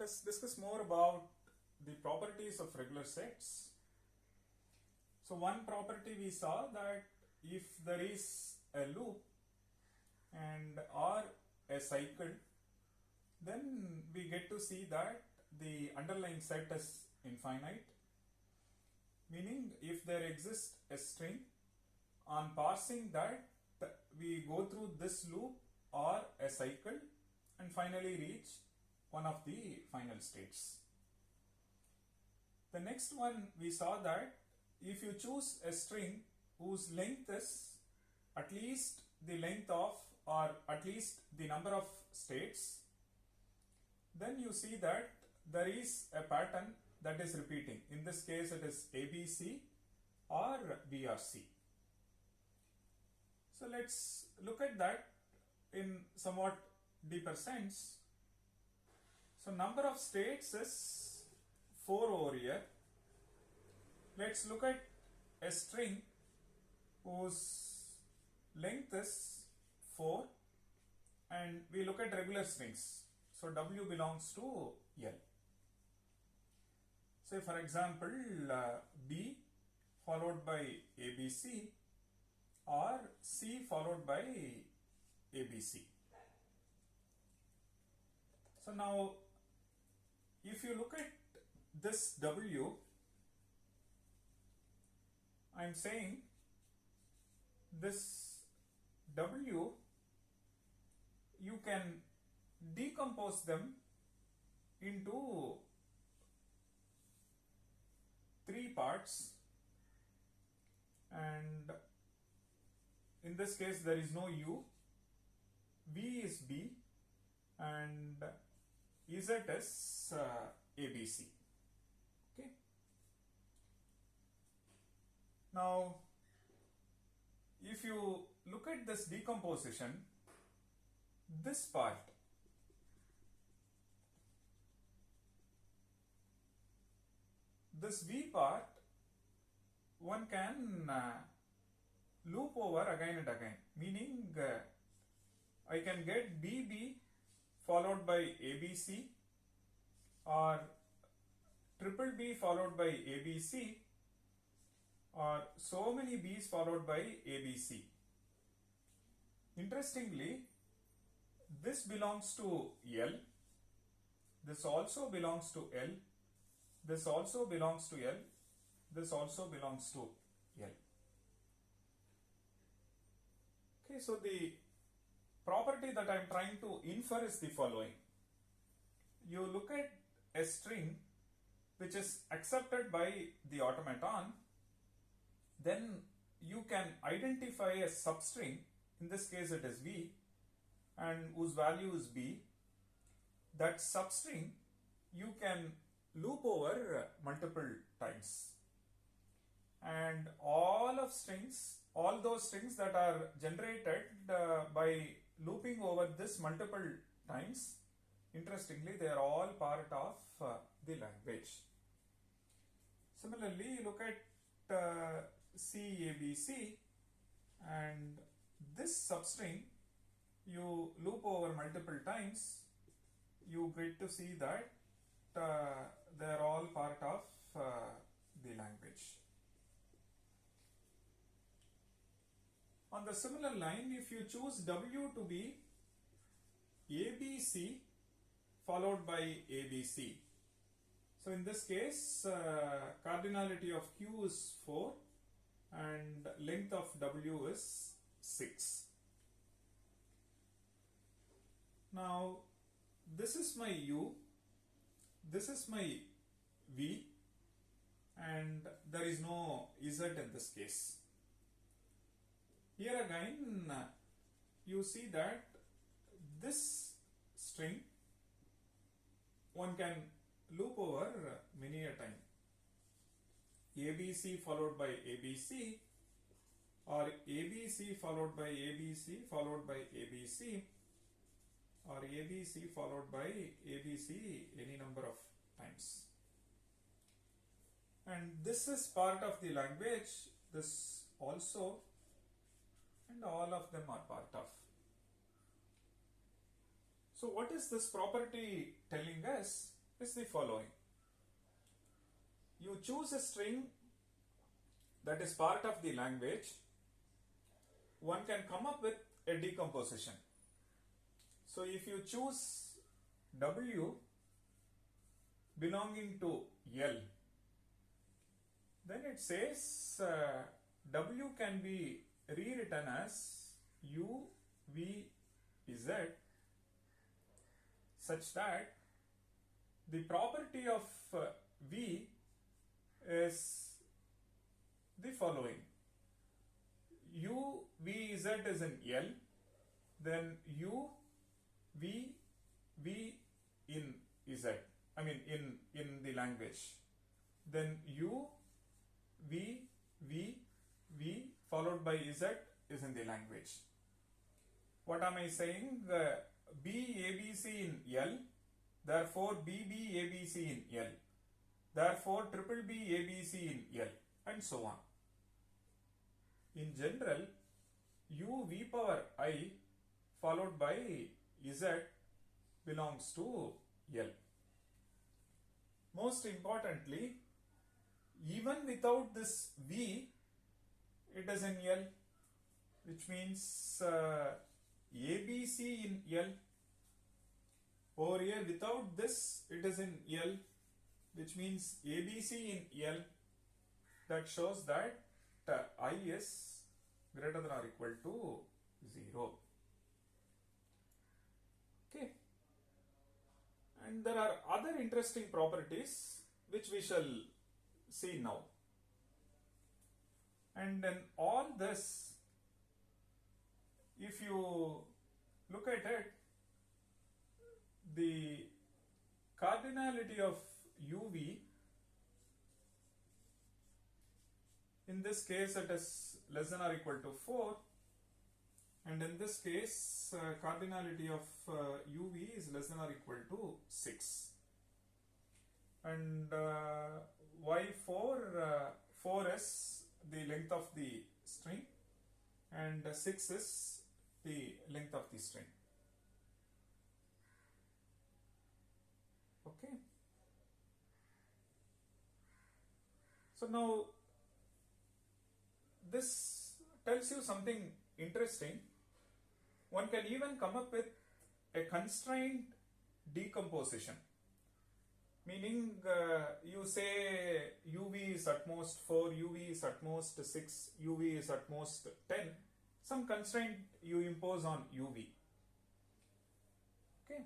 us discuss more about the properties of regular sets. So one property we saw that if there is a loop and or a cycle, then we get to see that the underlying set is infinite, meaning if there exists a string, on parsing that we go through this loop or a cycle and finally reach one of the final states. The next one we saw that if you choose a string whose length is at least the length of or at least the number of states, then you see that there is a pattern that is repeating. In this case it is ABC or BRC. So let's look at that in somewhat deeper sense. So number of states is 4 over here. Let's look at a string whose length is 4 and we look at regular strings. So W belongs to L. Say for example B followed by ABC or C followed by ABC. So now if you look at this W, I am saying this W, you can decompose them into 3 parts, and in this case there is no U, V is B and Z is ABC. Okay. Now if you look at this decomposition, this part, this V part, one can loop over again and again, meaning I can get BB followed by ABC or triple B followed by ABC or so many B's followed by ABC. Interestingly, this belongs to L, this also belongs to L, this also belongs to L, this also belongs to L. Okay, so the property that I am trying to infer is the following. You look at a string which is accepted by the automaton, then you can identify a substring, in this case it is V, and whose value is B. That substring you can loop over multiple times, and all those strings that are generated by looping over this multiple times, interestingly they are all part of the language. Similarly, you look at CABC, and this substring you loop over multiple times, you get to see that they are all part of the language. On the similar line, if you choose W to be ABC followed by ABC, so in this case cardinality of Q is 4 and length of W is 6. Now this is my U, this is my V, and there is no Z in this case. Here again you see that this string one can loop over many a time. ABC followed by ABC or ABC followed by ABC followed by ABC or ABC followed by ABC any number of times. And this is part of the language, this also, and all of them are part of. So what is this property telling us? is the following. You choose a string that is part of the language. One can come up with a decomposition. So if you choose W belonging to L, then it says W can be rewritten as U, V, Z such that the property of V is the following. U, V, Z is in L, then U, V, V in Z, in the language. Then U, V, V, V followed by Z is in the language. What am I saying? B, ABC in L, therefore BB, ABC in L, therefore triple B, ABC in L, and so on. In general, U, V power I followed by Z belongs to L. Most importantly, even without this V, it is in L, which means ABC in L. Over here, without this, it is in L, which means ABC in L. That shows that I is greater than or equal to 0. Okay. And there are other interesting properties which we shall see now. And then all this, if you look at it, the cardinality of UV, in this case it is less than or equal to 4, and in this case cardinality of UV is less than or equal to 6. And why 4? 4 is the length of the string and 6 is the length of the string. Okay. So now this tells you something interesting. One can even come up with a constrained decomposition. Meaning you say UV is at most 4, UV is at most 6, UV is at most 10. Some constraint you impose on UV. Okay.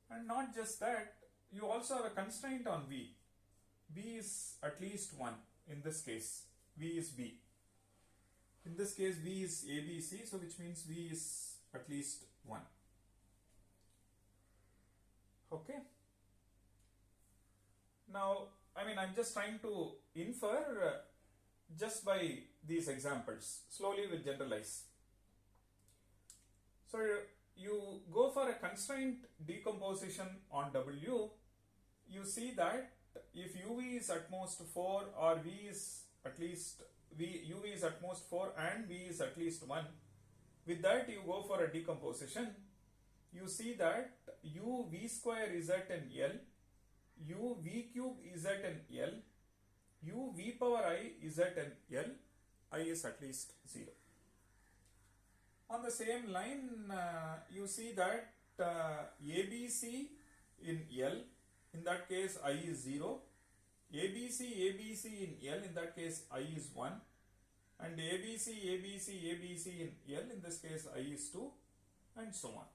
And not just that, you also have a constraint on V. V is at least 1 in this case. V is B. In this case, V is ABC, so which means V is at least 1. Okay. Now, I'm just trying to infer just by these examples. Slowly we'll generalize. So you go for a constraint decomposition on W, you see that if UV is at most 4 or V is at least UV is at most 4 and V is at least 1, with that you go for a decomposition. You see that U V square is at an L, U V cube is at an L, U V power I is at an L, I is at least 0. On the same line, you see that ABC in L, in that case I is 0, ABC in L, in that case I is 1, and ABC in L, in this case I is 2, and so on.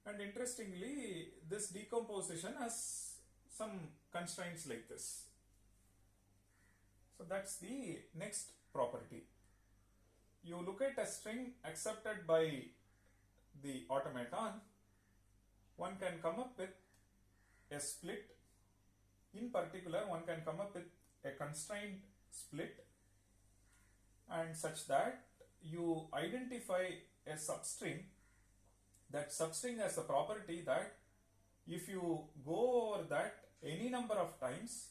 And interestingly, this decomposition has some constraints like this. So that's the next property. You look at a string accepted by the automaton, one can come up with a split. In particular, one can come up with a constrained split, and such that you identify a substring. That substring has the property that if you go over that any number of times,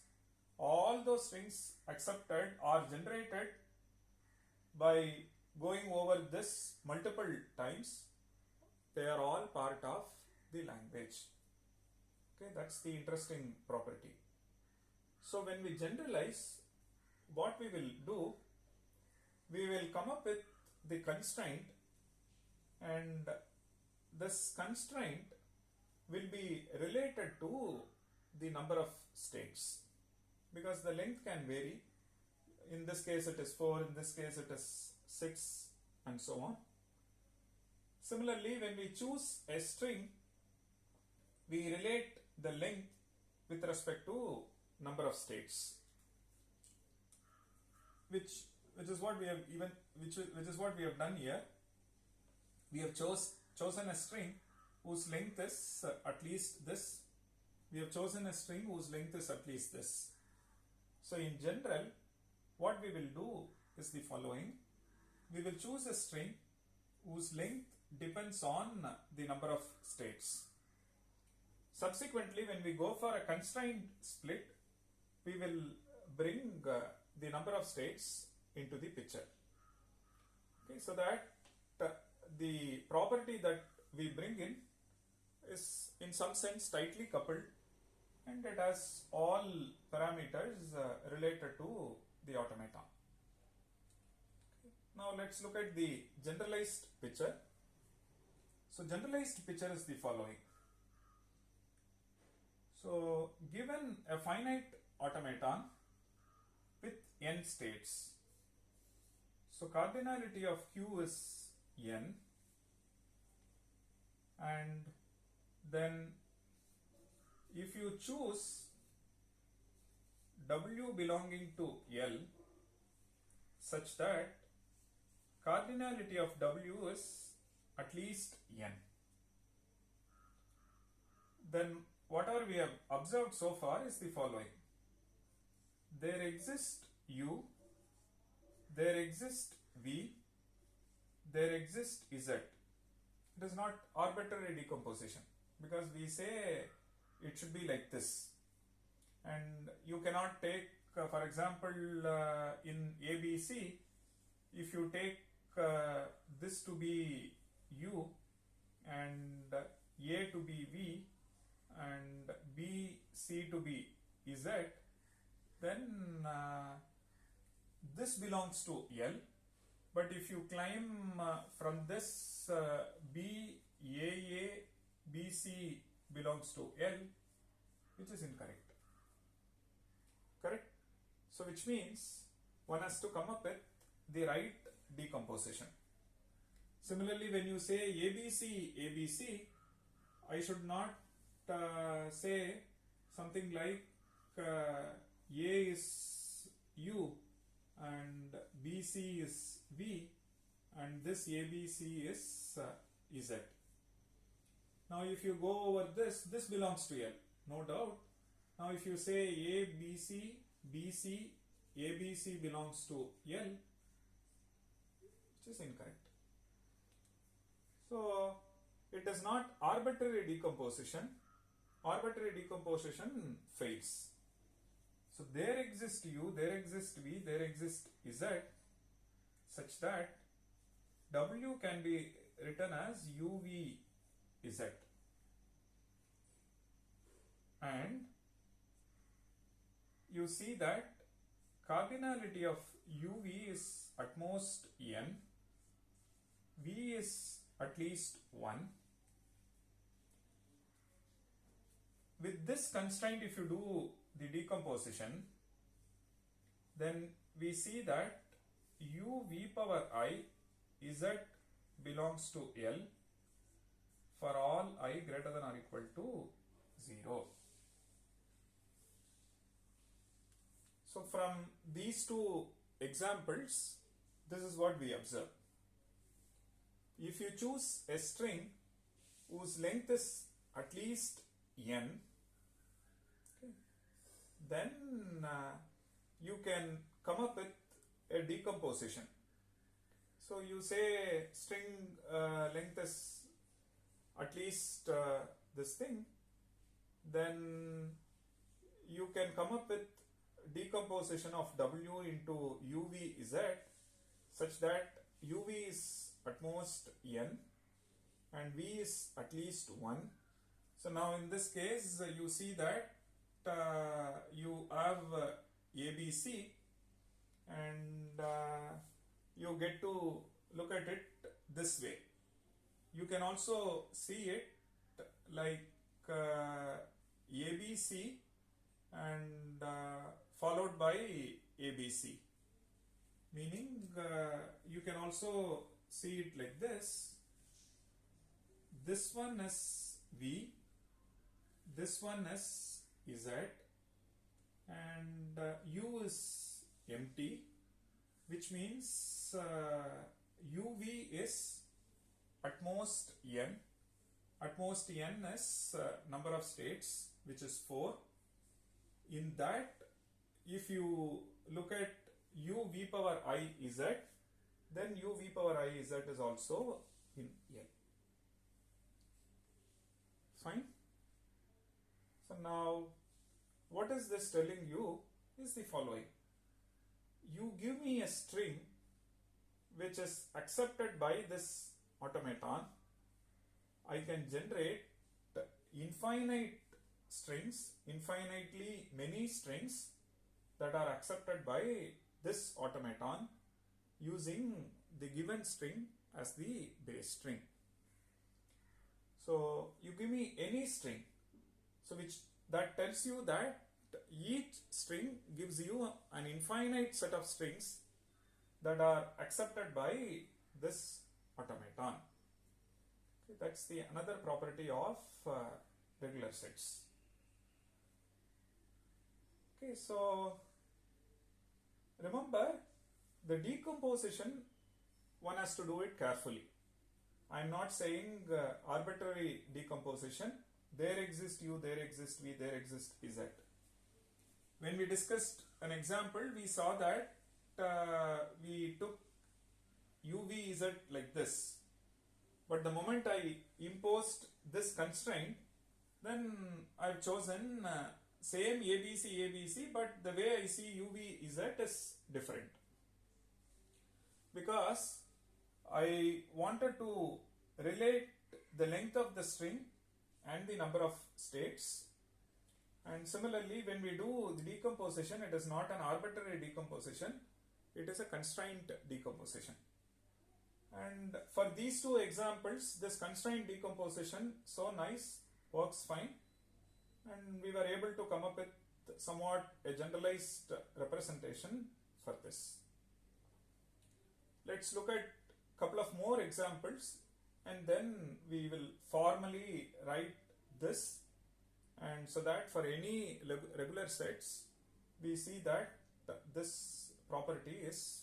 all those strings accepted are generated by going over this multiple times. They are all part of the language. Okay, that's the interesting property. So when we generalize, what we will do, we will come up with the constraint, and this constraint will be related to the number of states, because the length can vary. In this case it is 4, in this case it is 6, and so on. Similarly, when we choose a string, we relate the length with respect to number of states, which is what we have which is what we have done here. We have chosen a string whose length is at least this. We have chosen a string whose length is at least this. So in general, what we will do is the following. We will choose a string whose length depends on the number of states. Subsequently, when we go for a constraint split, we will bring the number of states into the picture. Okay, so that the property that we bring in is in some sense tightly coupled, and it has all parameters related to the automaton. Okay. Now let's look at the generalized picture. So generalized picture is the following. So given a finite automaton with n states, so cardinality of Q is n, and then if you choose W belonging to L such that cardinality of W is at least n, then whatever we have observed so far is the following. There exist U, there exist V, there exist Z. It is not arbitrary decomposition, because we say it should be like this. And you cannot take, for example, in ABC, if you take this to be U and A to be V and B, C to be Z, then this belongs to L. But if you climb from this B, AA, BC belongs to L, which is incorrect. Correct? So which means one has to come up with the right decomposition. Similarly, when you say ABC, ABC, I should not say something like A is U and BC is V and this ABC is Z. Now if you go over this belongs to L, no doubt. Now if you say ABC, BC, ABC belongs to L, which is incorrect. So it is not arbitrary decomposition. Arbitrary decomposition fails. So there exists U, there exists V, there exists Z, such that W can be written as UVZ. And you see that cardinality of UV is at most n, V is at least 1. With this constraint, if you do the decomposition, then we see that U V power I Z belongs to L for all I greater than or equal to 0. So from these two examples, this is what we observe. If you choose a string whose length is at least n, okay, then you can come up with a decomposition. So you say string length is at least this thing, then you can come up with decomposition of W into UVZ such that UV is at most n and V is at least 1, So now in this case you see that you have ABC, and you get to look at it this way. You can also see it like ABC and followed by ABC, meaning you can also see it like this. This one is V, this one is Z, and U is empty, which means UV is at most N. At most N is number of states, which is 4. In that, if you look at U V power I Z, then U V power I Z is also in N. Fine. So now, what is this telling you is the following. You give me a string which is accepted by this automaton. I can generate infinite strings, infinitely many strings that are accepted by this automaton using the given string as the base string. So you give me any string, so which that tells you that each string gives you an infinite set of strings that are accepted by this automaton. Okay, that's the another property of regular sets. Okay, so remember, the decomposition, one has to do it carefully. I am not saying arbitrary decomposition. There exists U, there exists V, there exists Z. When we discussed an example, we saw that we took UVZ like this. But the moment I imposed this constraint, then I've chosen same ABC, but the way I see UVZ is different. Because I wanted to relate the length of the string and the number of states. And similarly, when we do the decomposition, it is not an arbitrary decomposition, it is a constraint decomposition. And for these two examples, this constraint decomposition, so nice, works fine, and we were able to come up with somewhat a generalized representation for this. Let's look at a couple of more examples, and then we will formally write this, and so that for any regular sets we see that this property is